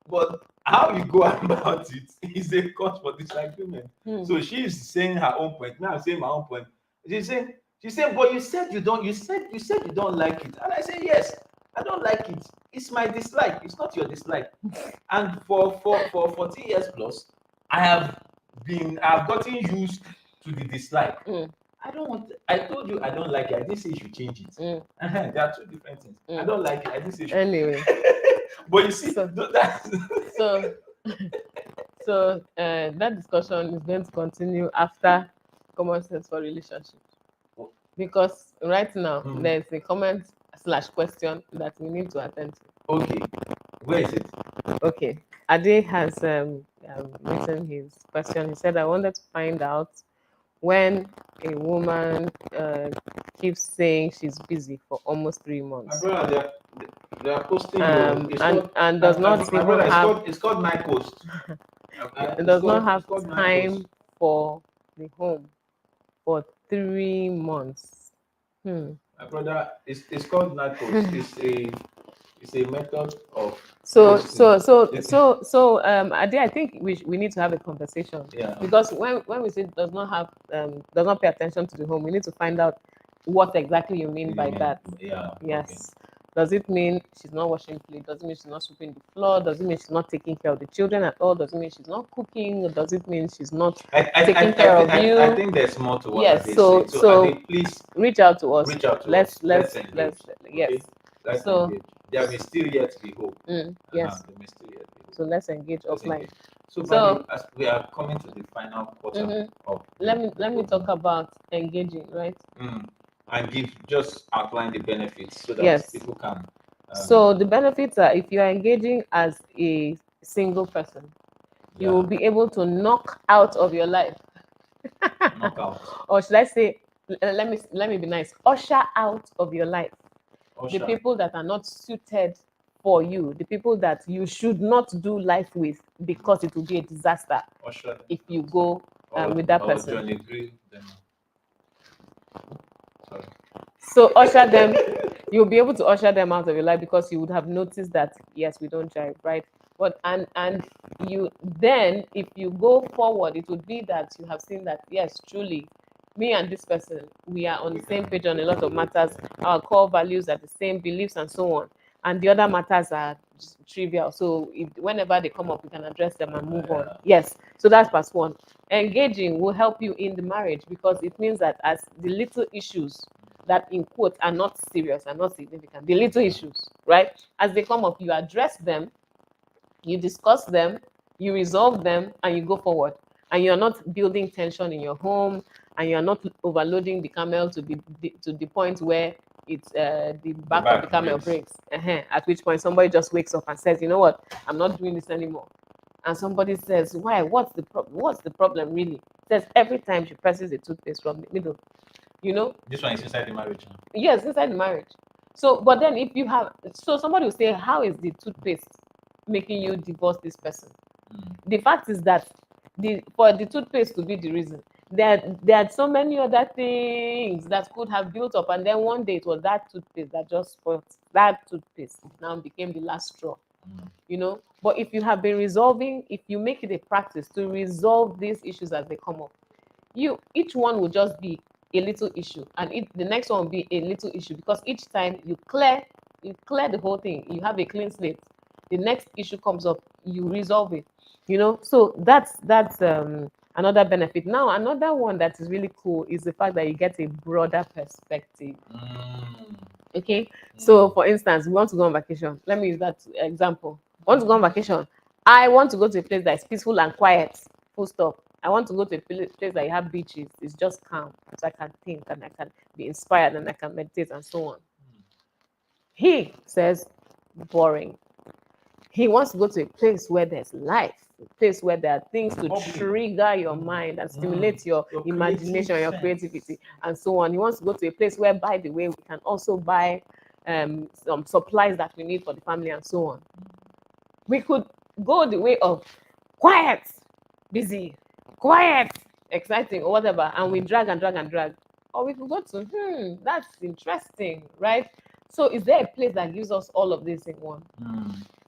But how you go about it is a cause for disagreement. So she's saying her own point. Now I'm saying my own point. She's saying, but you said you don't like it. And I say, yes, I don't like it. It's my dislike. It's not your dislike. And for 40 years plus, I've gotten used to the dislike. I told you I don't like it. I didn't say you should change it. There are two different things. I don't like it. I didn't say you should. Anyway. But you see, So So that discussion is going to continue after common sense for relationships. Because right now there's a comment/question that we need to attend to. Okay. Where is it? Okay. Ade has written his question. He said, I wanted to find out when a woman keeps saying she's busy for almost 3 My months brother, they are posting you. It's and called, does not my even brother, have it's called night post. it does not have time for the home for 3 months. My brother, it's called night post. It's a method of So posting. Ade, I think we need to have a conversation. Yeah. Because when we say does not pay attention to the home, we need to find out what exactly you mean by that. Yeah. Yes. Okay. Does it mean she's not washing plate? Does it mean she's not sweeping the floor? Does it mean she's not taking care of the children at all? Does it mean she's not cooking? Or does it mean she's not taking care of you? I think there's more to what Yes, they so- say. So, so Ade, please Reach out to us. reach out to let's us. let's Engage. let's yes. Okay? Let's So- engage. There may still yet be hope. Yes. There may still yet be hope. So let's engage Let's offline. engage. So, So- Bobby, as we are coming to the final quarter of Let me talk about engaging, right? And just outline the benefits so that Yes. people can. So the benefits are, if you are engaging as a single person, you will be able to knock out of your life, knock out. or should I say, let me be nice, usher out of your life the Usher. people that are not suited for you, the people that you should not do life with, because it will be a disaster Usher. if you go with that person. Johnny Grill, then. Sorry. So usher them, you'll be able to usher them out of your life, because you would have noticed that yes, we don't jive, right? But and you then, if you go forward, it would be that you have seen that yes, truly, me and this person, we are on the same page on a lot of matters. Our core values are the same, beliefs and so on, and the other matters are just trivial. So whenever they come up, we can address them and move on. Yes, so that's part one. Engaging will help you in the marriage, because it means that as the little issues that in quotes are not serious and not significant, the little issues, right, as they come up, you address them, you discuss them, you resolve them, and you go forward. And you're not building tension in your home, and you're not overloading the camel to the point where it's the back of the camel breaks. At which point somebody just wakes up and says, you know what, I'm not doing this anymore. And somebody says, why? What's the problem really? Says every time she presses the toothpaste from the middle. You know, this one is inside the marriage. Huh? Yes, inside the marriage. So, but then if you have, so somebody will say, how is the toothpaste making you divorce this person? The fact is that for the toothpaste to be the reason, there are so many other things that could have built up, and then one day it was that toothpaste that just spoiled. That toothpaste now became the last straw. You know, but if you have been resolving, if you make it a practice to resolve these issues as they come up, each one will just be a little issue, and the next one will be a little issue, because each time you clear the whole thing, you have a clean slate. The next issue comes up, you resolve it. You know, so that's another benefit. Now, another one that is really cool is the fact that you get a broader perspective. Okay, so for instance, we want to go on vacation. Let me use that example. I want to go on vacation. I want to go to a place that is peaceful and quiet. Full stop. I want to go to a place that you have beaches. It's just calm, so I can think and I can be inspired and I can meditate and so on. He says boring. He wants to go to a place where there's life, a place where there are things to trigger your mind and stimulate your imagination, your creativity, and so on. He wants to go to a place where, by the way, we can also buy some supplies that we need for the family and so on. We could go the way of quiet, busy, quiet, exciting, or whatever, and we drag and drag and drag. Or we could go to, that's interesting, right? So is there a place that gives us all of this in one?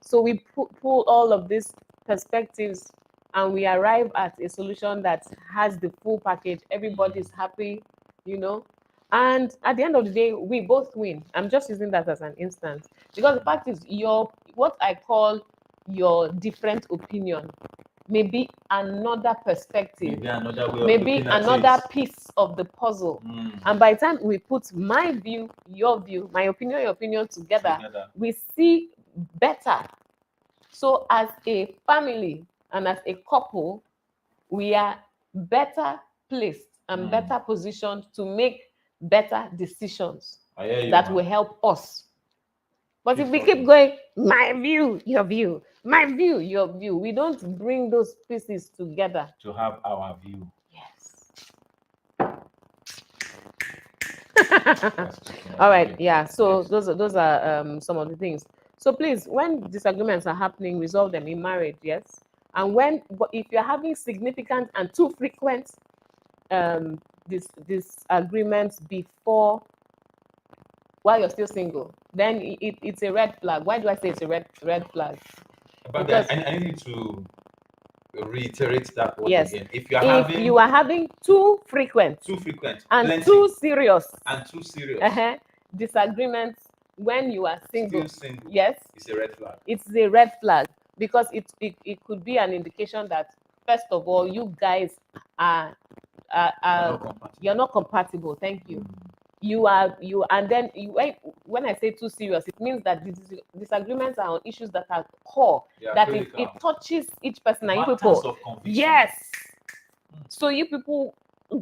So we pull all of these perspectives and we arrive at a solution that has the full package. Everybody's happy, you know. And at the end of the day, we both win. I'm just using that as an instance, because the fact is, what I call your different opinion, maybe another perspective, maybe another piece of the puzzle. And by the time we put my view, your view, my opinion, your opinion together, we see better. So as a family and as a couple, we are better placed and better positioned to make better decisions I hear you, that man. will help us. But if we Keep keep going, my view, your view, my view, your view, we don't bring those pieces together. To have our view. Yes. That's speaking of All right, view. yeah. So Yes. those are some of the things. So please, when disagreements are happening, resolve them in marriage, yes. And but if you're having significant and too frequent disagreements before, while you're still single, then it's a red flag. Why do I say it's a red flag? But Because I need to reiterate that word yes, again. If you're if having you are having too frequent too frequent, and plenty, too serious and too serious, disagreements when you are single, still single, yes, it's a red flag. it's a red flag, because it could be an indication that, first of all, you guys are you're not compatible. Thank you. You and then when I say too serious, it means that these disagreements are on issues that are core, that it touches each person and you people. Of conviction. Yes. So you people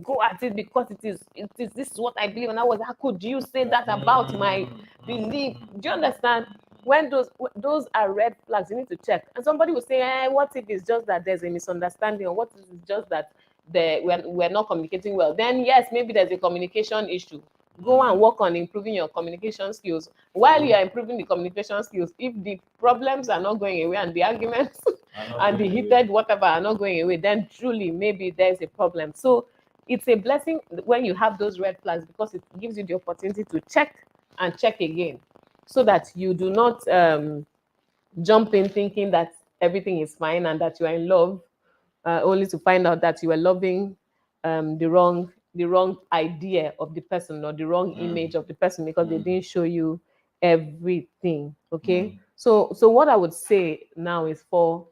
go at it because it is this is what I believe, and how could you say that about my belief? Do you understand? When those are red flags, you need to check. And somebody will say, what if it's just that there's a misunderstanding, or what if it's just that we're not communicating well? Then yes, maybe there's a communication issue. Go and work on improving your communication skills. While you are improving the communication skills, if the problems are not going away and the arguments and the heated whatever are not going away, then truly maybe there's a problem. So it's a blessing when you have those red flags, because it gives you the opportunity to check and check again, so that you do not jump in thinking that everything is fine and that you are in love, only to find out that you are loving the wrong idea of the person, or the wrong image of the person, because they didn't show you everything. Okay. So what I would say now is, for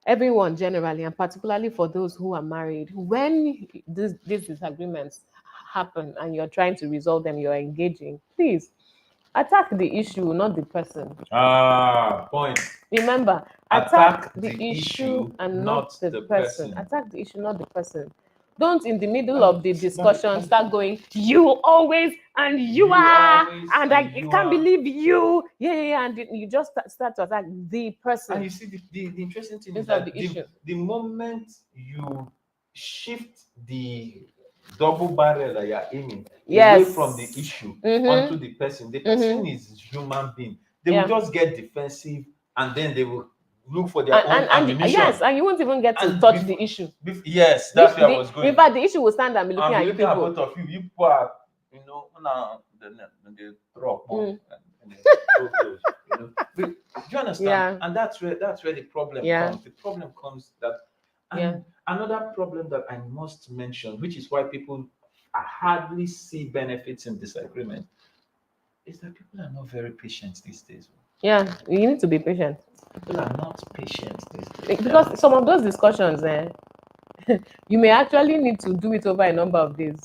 everyone generally, and particularly for those who are married, when these disagreements happen and you're trying to resolve them, you're engaging, please attack the issue, not the person. Point. Remember, attack the issue and not the person. Attack the issue, not the person. Don't, in the middle of the discussion, start going, you always, and you are, and I can't believe you. Yeah. And you just start to attack the person. And you see, the interesting thing is instead of that the issue. the moment you shift the double barrel that you're aiming away from the issue onto the person is human being. They will just get defensive, and then they will look for their own ammunition. Yes, and you won't even get to touch the issue. Yes, that's where I was going. In fact, the issue will stand and be looking at you people. Both of you. You people are, now the drop. Do you understand? Yeah. And that's where the problem comes. The problem comes that, and another problem that I must mention, which is why people hardly see benefits in disagreement, is that people are not very patient these days. Yeah, you need to be patient. People are not patient these days. Because some of those discussions, you may actually need to do it over a number of days.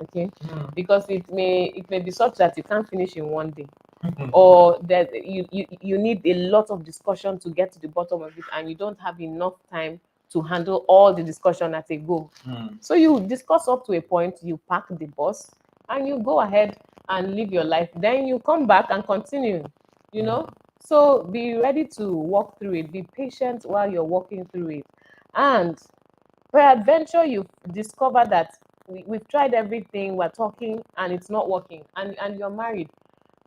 Okay, because it may be such that you can't finish in one day, or that you need a lot of discussion to get to the bottom of it, and you don't have enough time to handle all the discussion at a go. So you discuss up to a point, you park the bus, and you go ahead and live your life. Then you come back and continue. So be ready to walk through it. Be patient while you're walking through it. And peradventure, you discover that we've tried everything, we're talking, and it's not working. And you're married.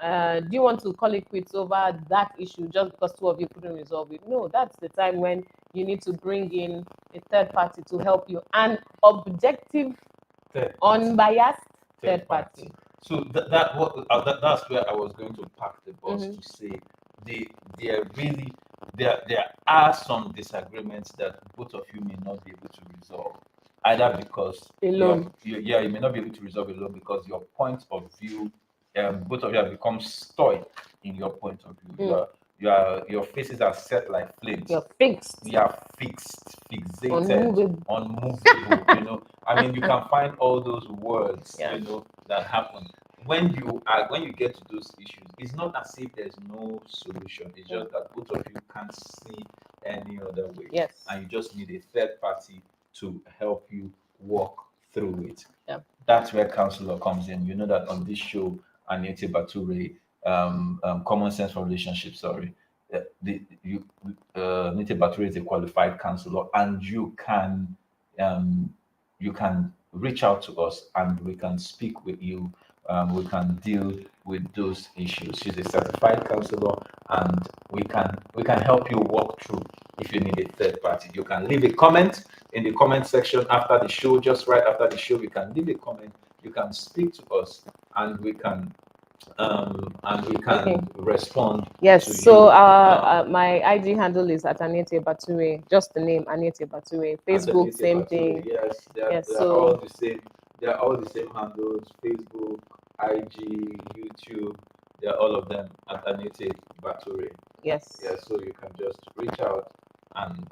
Do you want to call it quits over that issue just because two of you couldn't resolve it? No, that's the time when you need to bring in a third party to help you. An objective, unbiased third party. So that's where I was going to park the bus to say there are some disagreements that both of you may not be able to resolve, either because alone. You may not be able to resolve alone because your point of view, both of you have become stoic in your point of view. Your faces are set like flames. You're fixed. You are fixated, unmovable. I mean, you can find all those words, that happen. when you get to those issues, it's not as if there's no solution. It's just that both of you can't see any other way. Yes. And you just need a third party to help you walk through it. Yeah. That's where counselor comes in. You know that on this show, Anietie Bature, Common Sense for Relationships, Anietie Bature is a qualified counselor, and you can reach out to us and we can speak with you. We can deal with those issues. She's a certified counselor, and we can help you walk through. If you need a third party, you can leave a comment in the comment section after the show. Just right after the show, you can leave a comment. You can speak to us, and we can respond. Yes. to So you. my IG handle is at Anietie Bature. Just the name Anietie Bature. Facebook, Anietie same Bature, thing. Yes, Yes, they're so- all the same. They're all the same handles: Facebook, IG, YouTube. They're all of them at Anietie Bature. Yes. Yeah, so you can just reach out and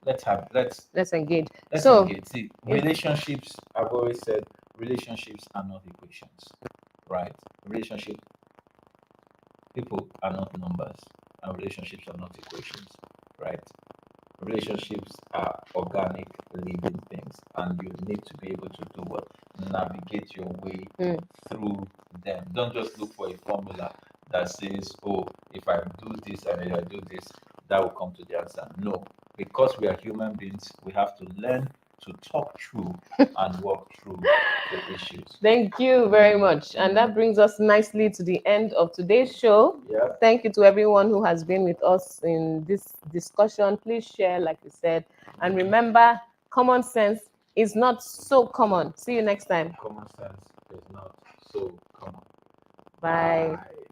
let's Engage. let's So engage. See, relationships. I've always said relationships are not equations, right? People are not numbers, and relationships are not equations, right? Relationships are organic living things, and you need to be able to do what? Navigate your way through them. Don't just look for a formula that says, oh, if I do this and if I do this, that will come to the answer. No, because we are human beings, we have to learn to talk through and walk through the issues. Thank you very much. And that brings us nicely to the end of today's show. Yeah. Thank you to everyone who has been with us in this discussion. Please share, like we said. And remember, common sense is not so common. See you next time. Common sense is not so common. Bye. Bye.